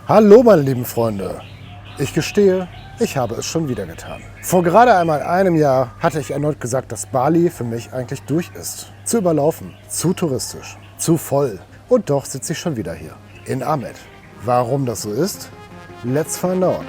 Hallo meine lieben Freunde. Ich gestehe, ich habe es schon wieder getan. Vor gerade einmal einem Jahr hatte ich erneut gesagt, dass Bali für mich eigentlich durch ist. Zu überlaufen, zu touristisch, zu voll. Und doch sitze ich schon wieder hier, in Amed. Warum das so ist? Let's find out.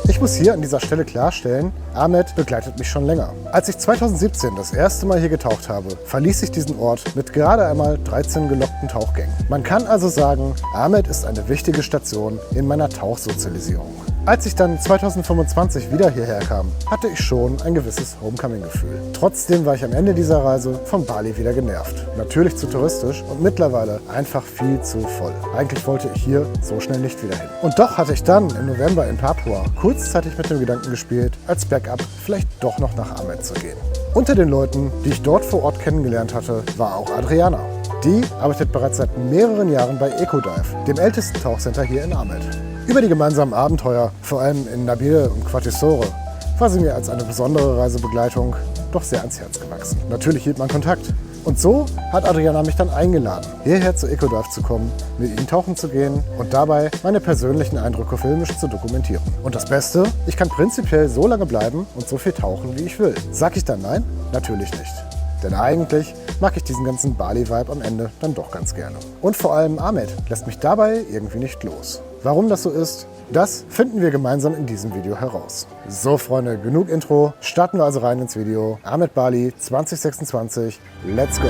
Ich muss hier an dieser Stelle klarstellen, Amed begleitet mich schon länger. Als ich 2017 das erste Mal hier getaucht habe, verließ ich diesen Ort mit gerade einmal 13 gelockten Tauchgängen. Man kann also sagen, Amed ist eine wichtige Station in meiner Tauchsozialisierung. Als ich dann 2025 wieder hierher kam, hatte ich schon ein gewisses Homecoming-Gefühl. Trotzdem war ich am Ende dieser Reise von Bali wieder genervt. Natürlich zu touristisch und mittlerweile einfach viel zu voll. Eigentlich wollte ich hier so schnell nicht wieder hin. Und doch hatte ich dann im November in Papua kurzzeitig mit dem Gedanken gespielt, als Backup vielleicht doch noch nach Amed zu gehen. Unter den Leuten, die ich dort vor Ort kennengelernt hatte, war auch Adriana. Die arbeitet bereits seit mehreren Jahren bei Ecodive, dem ältesten Tauchcenter hier in Amed. Über die gemeinsamen Abenteuer, vor allem in Nabire und Qatisore, war sie mir als eine besondere Reisebegleitung doch sehr ans Herz gewachsen. Natürlich hielt man Kontakt. Und so hat Adriana mich dann eingeladen, hierher zu Ecodive zu kommen, mit ihnen tauchen zu gehen und dabei meine persönlichen Eindrücke filmisch zu dokumentieren. Und das Beste, ich kann prinzipiell so lange bleiben und so viel tauchen, wie ich will. Sag ich dann nein? Natürlich nicht. Denn eigentlich mag ich diesen ganzen Bali-Vibe am Ende dann doch ganz gerne. Und vor allem Amed lässt mich dabei irgendwie nicht los. Warum das so ist, das finden wir gemeinsam in diesem Video heraus. So Freunde, genug Intro, starten wir also rein ins Video. Amed Bali 2026, let's go!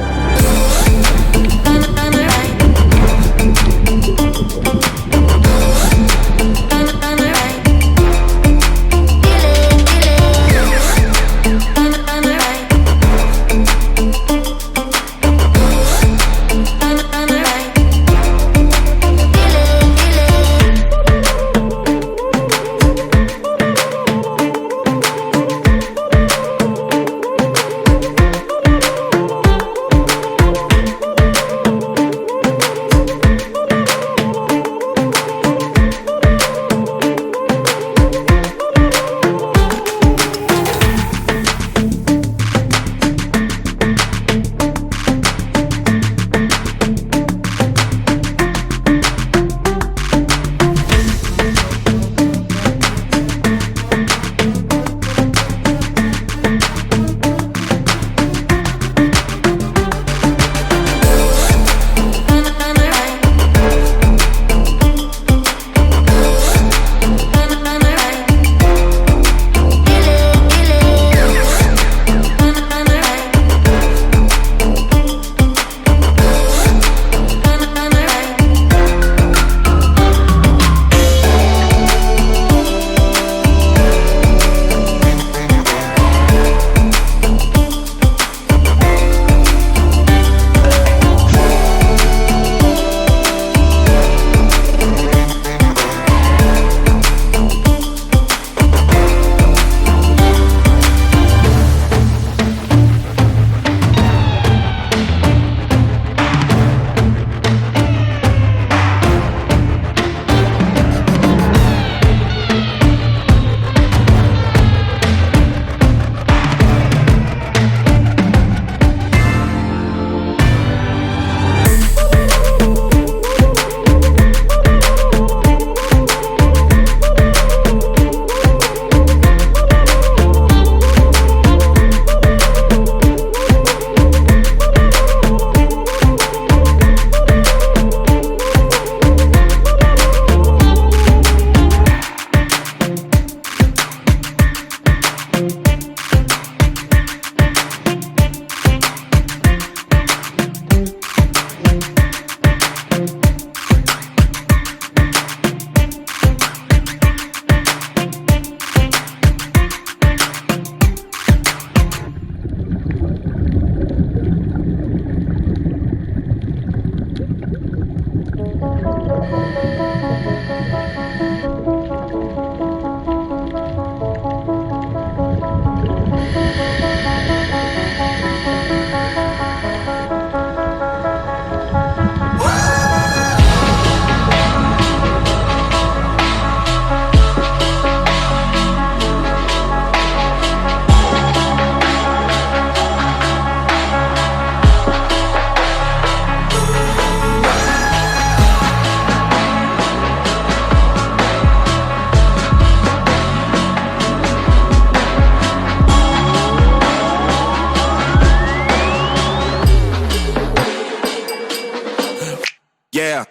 Yeah.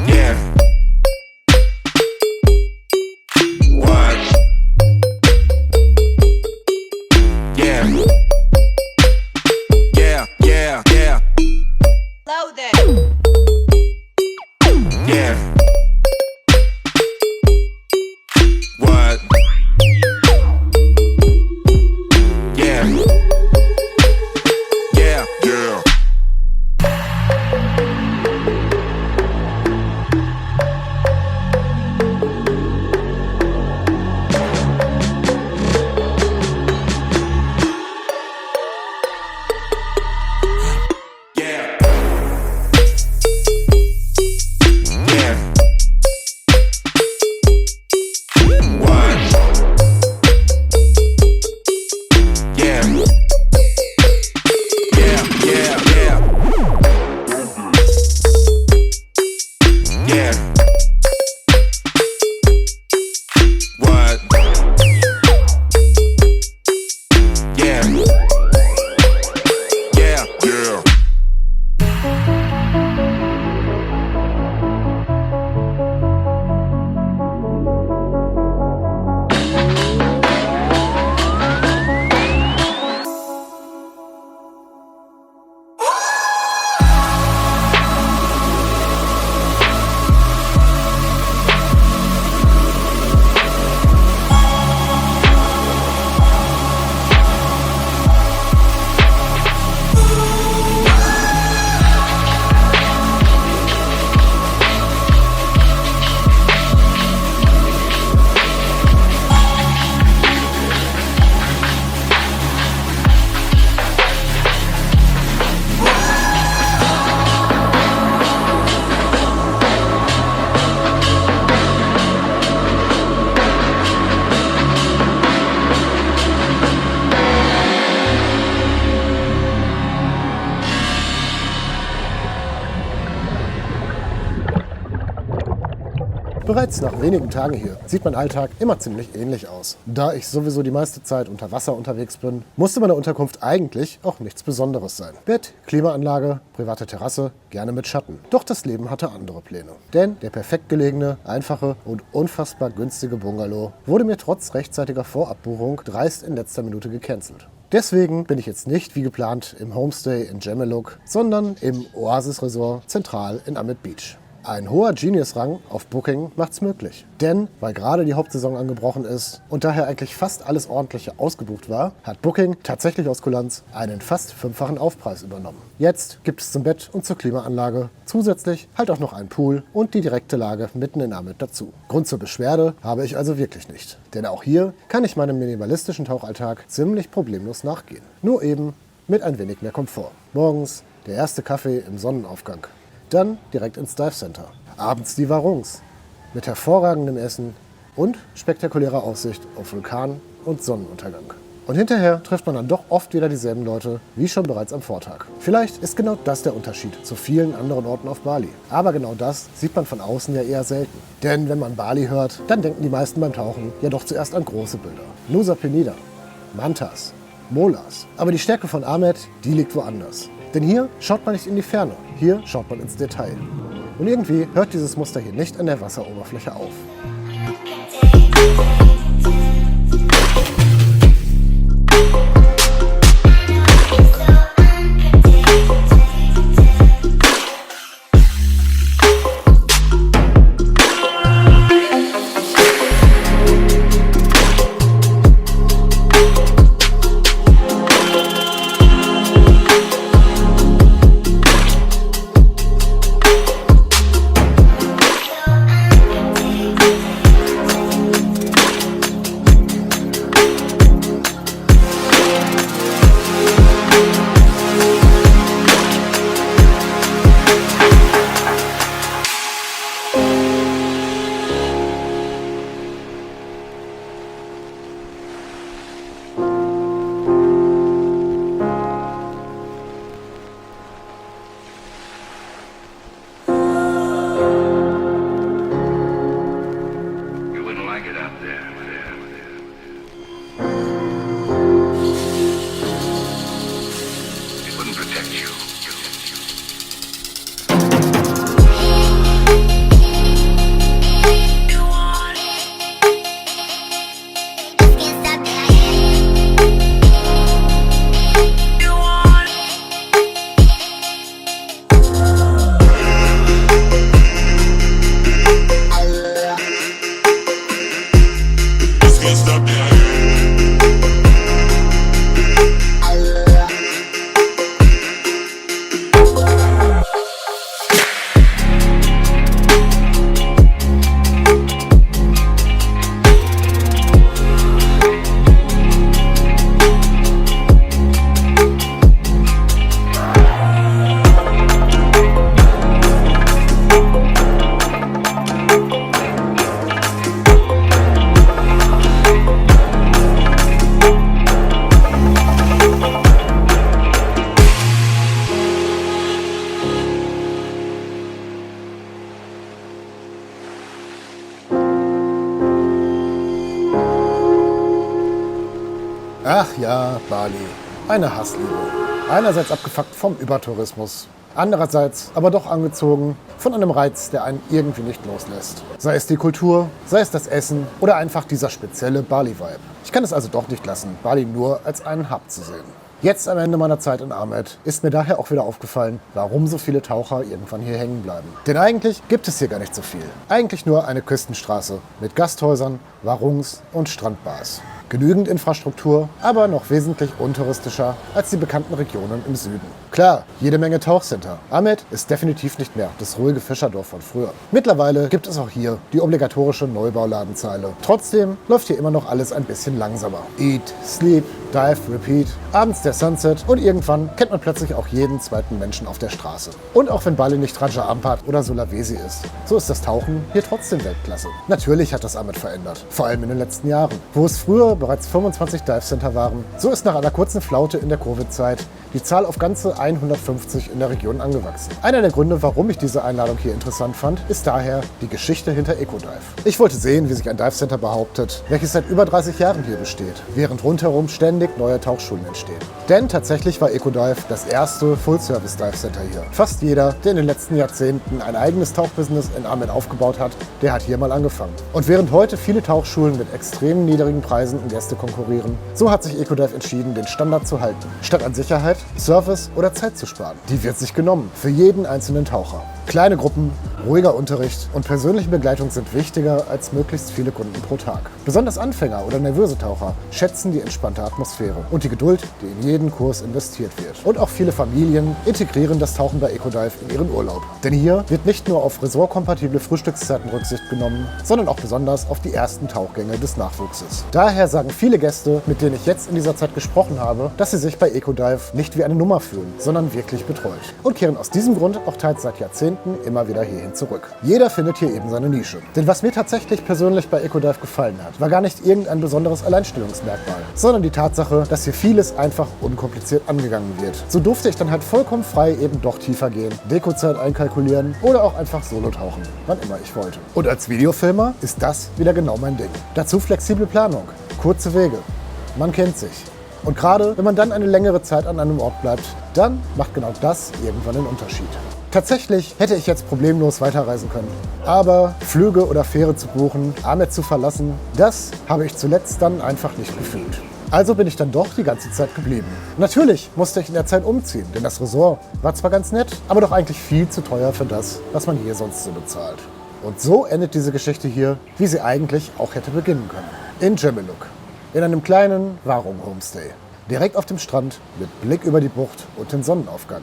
Yeah. What? Yeah. Yeah, yeah, yeah. Loaded. Yeah. What? Yeah. Yeah. Yeah. Yeah. Yeah. What? Yeah. Yeah, yeah, yeah. Yeah. What? Yeah. Yeah. Yeah. Bereits nach wenigen Tagen hier sieht mein Alltag immer ziemlich ähnlich aus. Da ich sowieso die meiste Zeit unter Wasser unterwegs bin, musste meine Unterkunft eigentlich auch nichts Besonderes sein. Bett, Klimaanlage, private Terrasse, gerne mit Schatten. Doch das Leben hatte andere Pläne. Denn der perfekt gelegene, einfache und unfassbar günstige Bungalow wurde mir trotz rechtzeitiger Vorabbuchung dreist in letzter Minute gecancelt. Deswegen bin ich jetzt nicht wie geplant im Homestay in Gemeluk, sondern im Oasis Resort zentral in Amed Beach. Ein hoher Genius-Rang auf Booking macht's möglich. Denn, weil gerade die Hauptsaison angebrochen ist und daher eigentlich fast alles Ordentliche ausgebucht war, hat Booking tatsächlich aus Kulanz einen fast 5-fachen Aufpreis übernommen. Jetzt gibt es zum Bett und zur Klimaanlage zusätzlich halt auch noch einen Pool und die direkte Lage mitten in Amed dazu. Grund zur Beschwerde habe ich also wirklich nicht. Denn auch hier kann ich meinem minimalistischen Tauchalltag ziemlich problemlos nachgehen. Nur eben mit ein wenig mehr Komfort. Morgens der erste Kaffee im Sonnenaufgang. Dann direkt ins Dive Center. Abends die Warungs. Mit hervorragendem Essen und spektakulärer Aussicht auf Vulkan und Sonnenuntergang. Und hinterher trifft man dann doch oft wieder dieselben Leute wie schon bereits am Vortag. Vielleicht ist genau das der Unterschied zu vielen anderen Orten auf Bali. Aber genau das sieht man von außen ja eher selten. Denn wenn man Bali hört, dann denken die meisten beim Tauchen ja doch zuerst an große Bilder. Nusa Penida, Mantas, Molas. Aber die Stärke von Amed, die liegt woanders. Denn hier schaut man nicht in die Ferne, hier schaut man ins Detail. Und irgendwie hört dieses Muster hier nicht an der Wasseroberfläche auf. Ach ja, Bali. Eine Hassliebe. Einerseits abgefuckt vom Übertourismus. Andererseits aber doch angezogen von einem Reiz, der einen irgendwie nicht loslässt. Sei es die Kultur, sei es das Essen oder einfach dieser spezielle Bali-Vibe. Ich kann es also doch nicht lassen, Bali nur als einen Hub zu sehen. Jetzt am Ende meiner Zeit in Amed ist mir daher auch wieder aufgefallen, warum so viele Taucher irgendwann hier hängen bleiben. Denn eigentlich gibt es hier gar nicht so viel. Eigentlich nur eine Küstenstraße mit Gasthäusern, Warungs- und Strandbars. Genügend Infrastruktur, aber noch wesentlich untouristischer als die bekannten Regionen im Süden. Klar, jede Menge Tauchcenter. Amed ist definitiv nicht mehr das ruhige Fischerdorf von früher. Mittlerweile gibt es auch hier die obligatorische Neubauladenzeile. Trotzdem läuft hier immer noch alles ein bisschen langsamer. Eat, sleep, dive, repeat. Abends der Sunset und irgendwann kennt man plötzlich auch jeden zweiten Menschen auf der Straße. Und auch wenn Bali nicht Raja Ampat oder Sulawesi ist, so ist das Tauchen hier trotzdem Weltklasse. Natürlich hat das Amed verändert, vor allem in den letzten Jahren. Wo es früher bereits 25 Dive Center waren, so ist nach einer kurzen Flaute in der Covid-Zeit die Zahl auf ganze 150 in der Region angewachsen. Einer der Gründe, warum ich diese Einladung hier interessant fand, ist daher die Geschichte hinter Ecodive. Ich wollte sehen, wie sich ein Dive Center behauptet, welches seit über 30 Jahren hier besteht, während rundherum ständig neue Tauchschulen entstehen. Denn tatsächlich war Ecodive das erste Full-Service-Dive Center hier. Fast jeder, der in den letzten Jahrzehnten ein eigenes Tauchbusiness in Amed aufgebaut hat, der hat hier mal angefangen. Und während heute viele Tauchschulen mit extrem niedrigen Preisen um Gäste konkurrieren, so hat sich Ecodive entschieden, den Standard zu halten. Statt an Sicherheit, Service oder Zeit zu sparen. Die wird sich genommen, für jeden einzelnen Taucher. Kleine Gruppen, ruhiger Unterricht und persönliche Begleitung sind wichtiger als möglichst viele Kunden pro Tag. Besonders Anfänger oder nervöse Taucher schätzen die entspannte Atmosphäre und die Geduld, die in jeden Kurs investiert wird. Und auch viele Familien integrieren das Tauchen bei Ecodive in ihren Urlaub. Denn hier wird nicht nur auf ressortkompatible Frühstückszeiten Rücksicht genommen, sondern auch besonders auf die ersten Tauchgänge des Nachwuchses. Daher sagen viele Gäste, mit denen ich jetzt in dieser Zeit gesprochen habe, dass sie sich bei Ecodive nicht wie eine Nummer fühlen, sondern wirklich betreut. Und kehren aus diesem Grund auch teils seit Jahrzehnten immer wieder hierhin zurück. Jeder findet hier eben seine Nische. Denn was mir tatsächlich persönlich bei Ecodive gefallen hat, war gar nicht irgendein besonderes Alleinstellungsmerkmal, sondern die Tatsache, dass hier vieles einfach unkompliziert angegangen wird. So durfte ich dann halt vollkommen frei eben doch tiefer gehen, Dekozeit einkalkulieren oder auch einfach solo tauchen, wann immer ich wollte. Und als Videofilmer ist das wieder genau mein Ding. Dazu flexible Planung, kurze Wege. Man kennt sich. Und gerade wenn man dann eine längere Zeit an einem Ort bleibt, dann macht genau das irgendwann den Unterschied. Tatsächlich hätte ich jetzt problemlos weiterreisen können. Aber Flüge oder Fähre zu buchen, Amed zu verlassen, das habe ich zuletzt dann einfach nicht gefühlt. Also bin ich dann doch die ganze Zeit geblieben. Natürlich musste ich in der Zeit umziehen, denn das Resort war zwar ganz nett, aber doch eigentlich viel zu teuer für das, was man hier sonst so bezahlt. Und so endet diese Geschichte hier, wie sie eigentlich auch hätte beginnen können. In Gemiluk. In einem kleinen Warung-Homestay. Direkt auf dem Strand mit Blick über die Bucht und den Sonnenaufgang.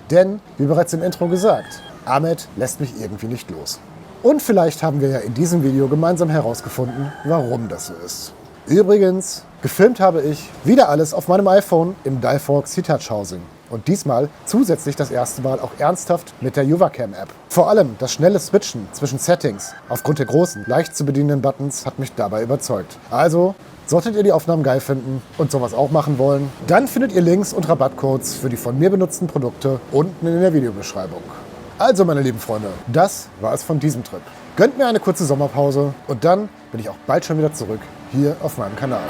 Denn, wie bereits im Intro gesagt, Amed lässt mich irgendwie nicht los. Und vielleicht haben wir ja in diesem Video gemeinsam herausgefunden, warum das so ist. Übrigens, gefilmt habe ich wieder alles auf meinem iPhone im Diveworks C-Touch Housing. Und diesmal zusätzlich das erste Mal auch ernsthaft mit der Yuvacam-App. Vor allem das schnelle Switchen zwischen Settings aufgrund der großen, leicht zu bedienenden Buttons hat mich dabei überzeugt. Also, solltet ihr die Aufnahmen geil finden und sowas auch machen wollen, dann findet ihr Links und Rabattcodes für die von mir benutzten Produkte unten in der Videobeschreibung. Also meine lieben Freunde, das war es von diesem Trip. Gönnt mir eine kurze Sommerpause und dann bin ich auch bald schon wieder zurück hier auf meinem Kanal.